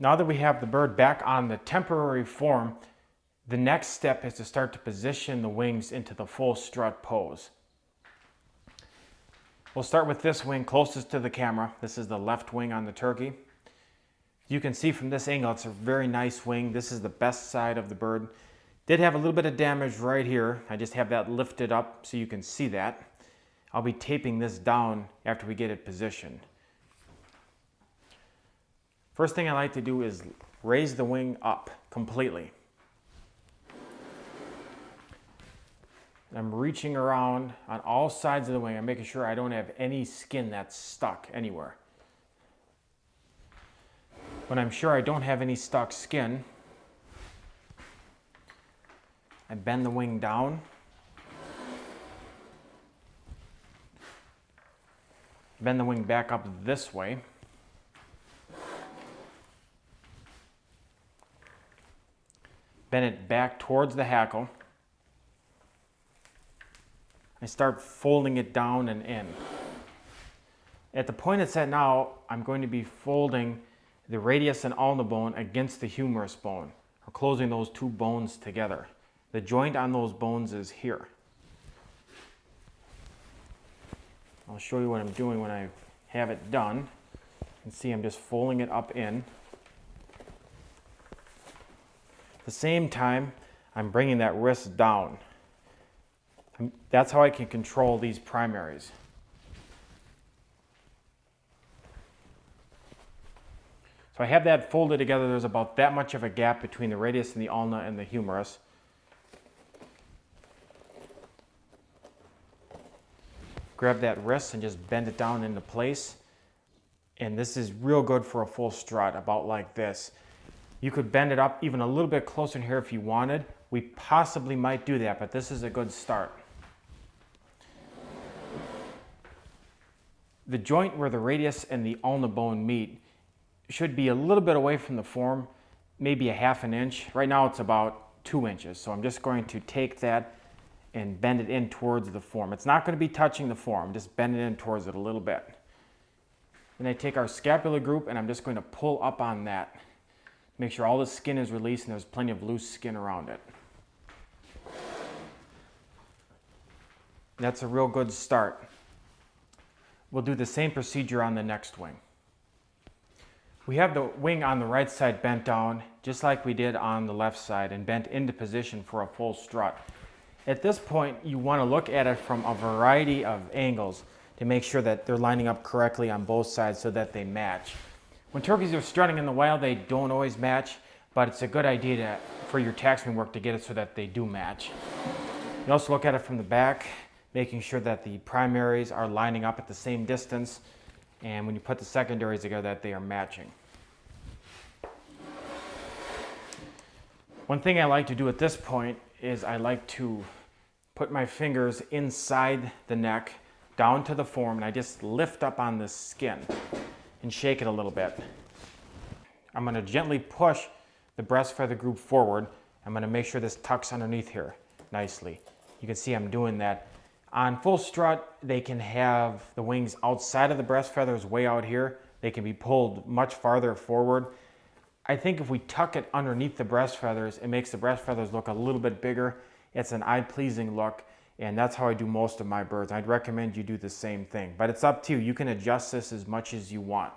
Now that we have the bird back on the temporary form, the next step is to start to position the wings into the full strut pose. We'll start with this wing closest to the camera. This is the left wing on the turkey. You can see from this angle, it's a very nice wing. This is the best side of the bird. Did have a little bit of damage right here. I just have that lifted up so you can see that. I'll be taping this down after we get it positioned. First thing I like to do is raise the wing up completely. I'm reaching around on all sides of the wing. I'm making sure I don't have any skin that's stuck anywhere. When I'm sure I don't have any stuck skin, I bend the wing down. Bend the wing back up this way. Bend it back towards the hackle. I start folding it down and in. At the point it's at now, I'm going to be folding the radius and ulna bone against the humerus bone, or closing those two bones together. The joint on those bones is here. I'll show you what I'm doing when I have it done. You can see I'm just folding it up in. At the same time, I'm bringing that wrist down. That's how I can control these primaries. So I have that folded together. There's about that much of a gap between the radius and the ulna and the humerus. Grab that wrist and just bend it down into place. And this is real good for a full strut, about like this. You could bend it up even a little bit closer in here if you wanted. We possibly might do that, but this is a good start. The joint where the radius and the ulna bone meet should be a little bit away from the form, maybe a half an inch. Right now it's about 2 inches, so I'm just going to take that and bend it in towards the form. It's not going to be touching the form, just bend it in towards it a little bit. Then I take our scapular group and I'm just going to pull up on that. Make sure all the skin is released and there's plenty of loose skin around it. That's a real good start. We'll do the same procedure on the next wing. We have the wing on the right side bent down, just like we did on the left side, and bent into position for a full strut. At this point, you want to look at it from a variety of angles to make sure that they're lining up correctly on both sides so that they match. When turkeys are strutting in the wild, they don't always match, but it's a good idea for your taxidermy work to get it so that they do match. You also look at it from the back, making sure that the primaries are lining up at the same distance, and when you put the secondaries together, that they are matching. One thing I like to do at this point is I like to put my fingers inside the neck, down to the form, and I just lift up on the skin and shake it a little bit. I'm going to gently push the breast feather group forward. I'm going to make sure this tucks underneath here nicely. You can see I'm doing that. On full strut, they can have the wings outside of the breast feathers way out here. They can be pulled much farther forward. I think if we tuck it underneath the breast feathers, it makes the breast feathers look a little bit bigger. It's an eye-pleasing look, and that's how I do most of my birds. I'd recommend you do the same thing, but it's up to you. You can adjust this as much as you want.